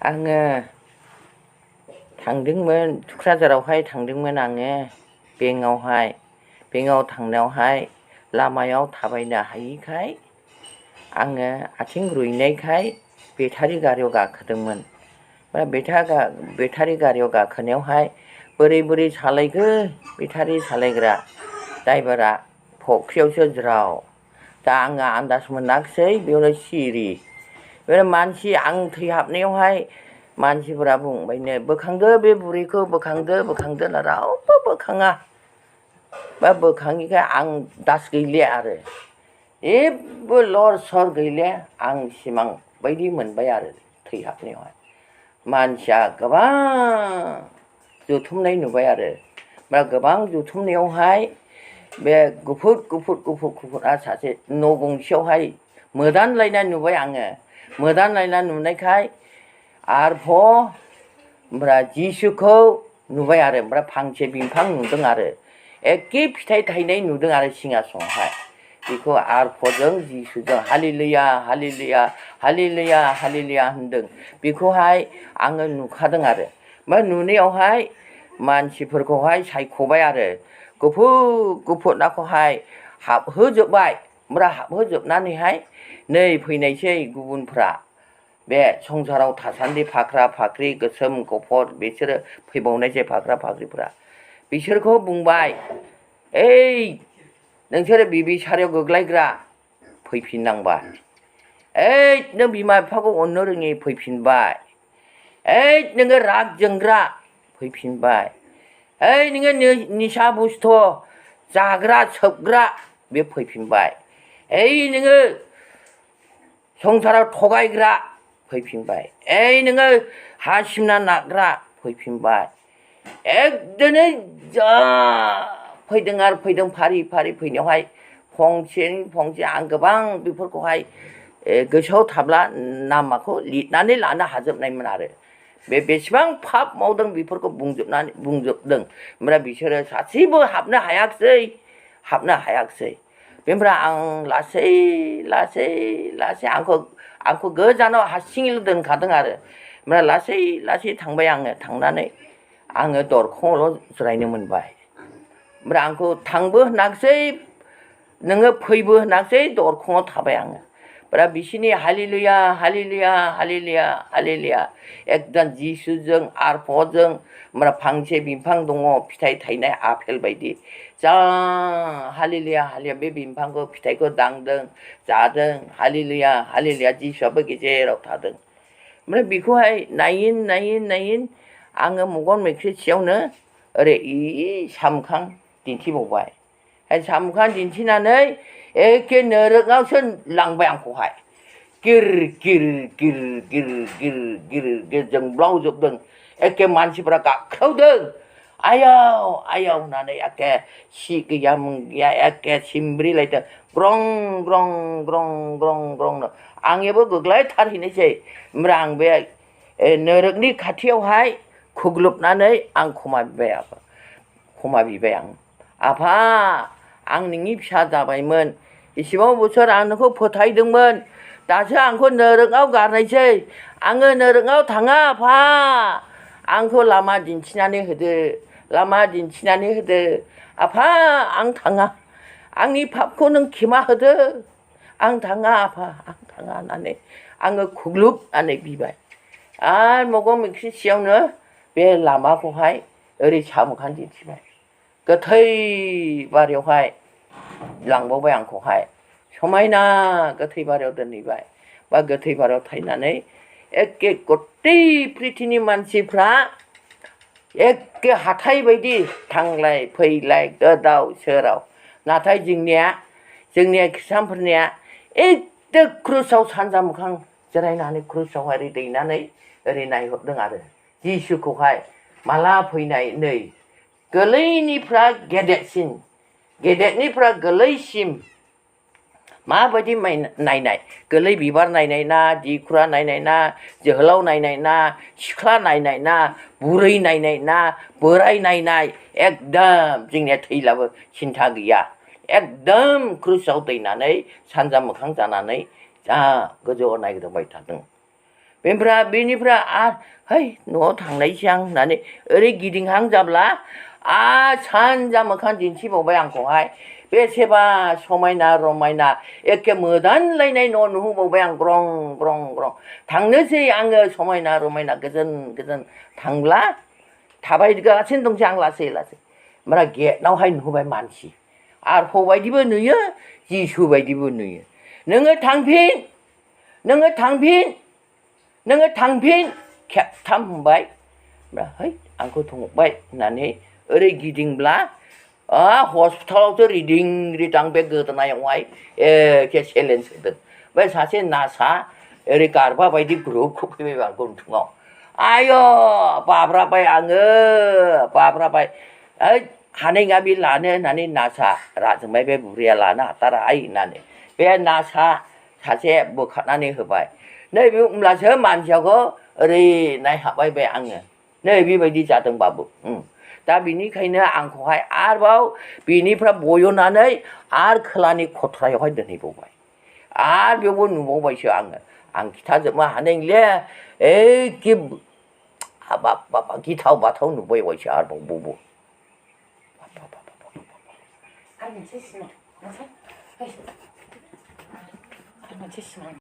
आङो थांदोंमोन थुक्राझारावहाय थांदोंमोन आङो बेंकआव थांनायावहाय लामायाव थाबायनो हायिखाय आङो आथिं रुइनायखाय बेटारि गारियाव गाखोदोंमोन। बेटारि गारियाव गाखोनायावहाय बोरै सालायखो बेटारि सालायग्रा ड्राइभारा फख्रियावसो ज्राव। दा आङो आन्दाज मोनाखिसै बेयावनो सिरि। बे मानसि आं थैहाबनायावहाय मानसिफोरा बुंबायनो बोखांदो बे बुरैखौ बोखांदो होनना रावबो बोखाङा। बा बोखाङिखाय आं दास गैले आरो जेबो लर सर गैले। आं सिमां बायदि मोनबाय आरो थैहाबनायावहाय मानसिया गोबां जुथुमनाय नुबाय आरो गोबां जुथुमनायावहाय बे गुफुर सासे न' गंसेयावहाय मोदानलायनाय नुबाय आङो। मोदानलायना नुनायखाय ओमफ्राय जिसुखौ नुबाय आरो ओमफ्राय फांसे बिफां नुदों आरो एखे फिथाइ थायनाय नुदों आरो सिंहासनावहाय। बेखौ आरफजों जिसुजों हालेलुया हालेलुया हालेलुया हालेलुया होनदों। बेखौहाय आङो नुखादों आरो ओमफ्राय नुनायावहाय मानसिफोरखौहाय सायख'बाय आरो गुफुर नाखौहाय हाबहोजोब्बाय। ओमफ्राय हाबहोजोबनानैहाय नै फैनायसै गुबुनफ्रा बे संसाराव थासान्दि फाख्रा फाख्रि गोसोम गुफुर बिसोरो फैबावनायसै फाख्रा फाख्रिफ्रा। बिसोरखौ बुंबाय ओइ नोंसोरो बिबिसारायाव गोग्लैग्रा फैफिननांबाय। ओइ नों बिमा बिफाखौ अननो रोङि फैफिनबाय। ओइ नोङो राग जोंग्रा फैफिनबाय। ओइ नोङो निसा बुस्थु जाग्रा सोबग्रा बे फैफिनबाय। ओइ नोङो संसाराव थगायग्रा फैफिनबाय। ओइ नोङो हा सिमना नाग्रा फैफिनबाय। एकदमै जा फैदों आरो फैदों फारि फैनायावहाय फंसे आं गोबां बेफोरखौहाय गोसोआव थाब्ला नामाखौ लिरनानै लानो हाजोबनायमोन आरो बेसेबां पाप मावदों बेफोरखौ बुंजोबदों। ओमफ्राय बिसोरो सासेबो हाबनो हायाखिसै। बेनिफ्राय आं लासै आंखौ गोजानाव हारसिङैल' दोनखादों आरो ओमफ्राय लासै थांबाय आङो। थांनानै आङो दरखंआवल' जिरायनो मोनबाय। ओमफ्राय आंखौ थांबो होनाखिसै नोङो फैबो होनाखिसै दरखंआव थाबाय आङो। ओमफ्राय बिसोरनि हालेलुया हालेलुया हालेलुया हालेलुया एकदम जिसुजों आरफजों ओमफ्राय फांसे बिफां दङ फिथाइ थायनाय आपेल बायदि जा हालेलुया हालेलुया बे बिफांखौ फिथाइखौ दांदों जादों हालेलुया हालेलुया जिसुआबो गेजेराव थादों। ओमफ्राय बेखौहाय नायिन आङो मेगन मोख्रिसेयावनो ओरै सामखां दिन्थिबावबाय। सामखां दिन्थिनानै एखे नोरोगावसो लांबाय आंखौहाय गिर जोंब्लावजोबदों। एखे मानसिफ्रा गाख्रावदों आयाव होननानै एखे सि गैया मुं गैया एखे सिमब्रिलायदों ग्रं आंनियाबो गोग्लैथारहैनोसै। ओमफ्राय आं बे नोरोगनि खाथियावहाय खुग्लुबनानै आं खमा बिबाय आं आफा आं नोंनि फिसा जाबायमोन इसेबां बोसोर आं नोंखौ फोथायदोंमोन दासो आंखौ नोरोगाव गारनायसै आङो नोरोगाव थाङा आफा आंखौ लामा दिन्थिनानै होदो आफा आं थाङा आंनि पापखौ नों क्षमा होदो आं थाङा आफा आं थाङा होननानै आङो खुग्लुबनानै बिबाय। आरो मेगन मोख्रिसेयावनो बे लामाखौहाय ओरै सामखां दिन्थिबाय। गोथै बारियावहाय लांबावबाय आंखौहाय समायना गोथै बारियाव दोनहैबाय। बा गोथै बारियाव थायनानै एखे गथै प्रिथिनि मानसिफ्रा एखे हाथाय बायदि थांलाय फैलाय गोदाव सोराव। नाथाय जोंनिया खृष्टानफोरनिया एखे क्रुसाव सानजा मोखां जिरायनानै क्रुसावहाय ओरै दैनानै ओरै नायहरदों आरो जिसुखौहाय माला फैनाय नै गोरलैनिफ्राय गेदेरनिफ्राय गोरलैसिम माबायदि नायनाय गोरलै बिबार नायनाय ना दिखुरा नायनाय ना जोहोलाव नायनाय ना सिख्ला नायनाय ना बुरै नायनाय ना बोराय नायनाय एकदम जोंनिया थैलाबो सिन्था गैया एकदम क्रुसाव दैनानै सानजा मोखां जानानै जा गोजौआव नायग्रोबाय थादों। बेनिफ्राय है न'आव थांनायसै आं होननानै ओरै गिदिंहां जाब्ला सानजा मोखां दिन्थिबावबाय आंखौहाय बेसेबा समायना रमायना एखे मोदानलायनाय न' नुहुरबावबाय आं ग्रं ग्रं ग्रं थांनोसै आङो समायना रमायना गोजोन गोजोन थांब्ला थाबायगासिनो दंसै आं लासै लासै ओमफ्राय गेटआवहाय नुहुरबाय मानसि आरो हबायदिबो नुयो जिसु बायदिबो नुयो नोङो थांफिन नोङो थांफिन नोङो थांफिन खेबथाम होनबाय है आंखौ थंबाय होननानै ओरै गिदिंब्ला हस्पिटालावसो रिदिं रिदां बे गोदोनायावहाय एखे सेलेन्स होदों बे सासे नार्सआ ओरै गारबा बायदि ग्रुब फैबाय आं गन्थङाव आय' बाब्राबाय आङो बाब्राबाय हानाय नङा बे लानो होननानै नार्सआ राजोंबाय बे बुरैया लानो हाथाराहाय होननानै बे नार्सआ सासे बोखारनानै होबाय नै बे होमब्लासो मानसियाखौ ओरै नायहाबबाय बे आङो नै बेबायदि जादों बाबु दा बिनिखायनो आंखौहाय आरोबाव बेनिफ्राय बय'नानै आरो खोलानि खथ्रायावहाय दोनहैबावबाय आरो बेयावबो नुबावबायसो आङो आं खिथाजोबनो हानाय नंले एखे हाबाब बाबा गिथाव बाथाव नुबावबायसो आरोबाव मोनसे सिमां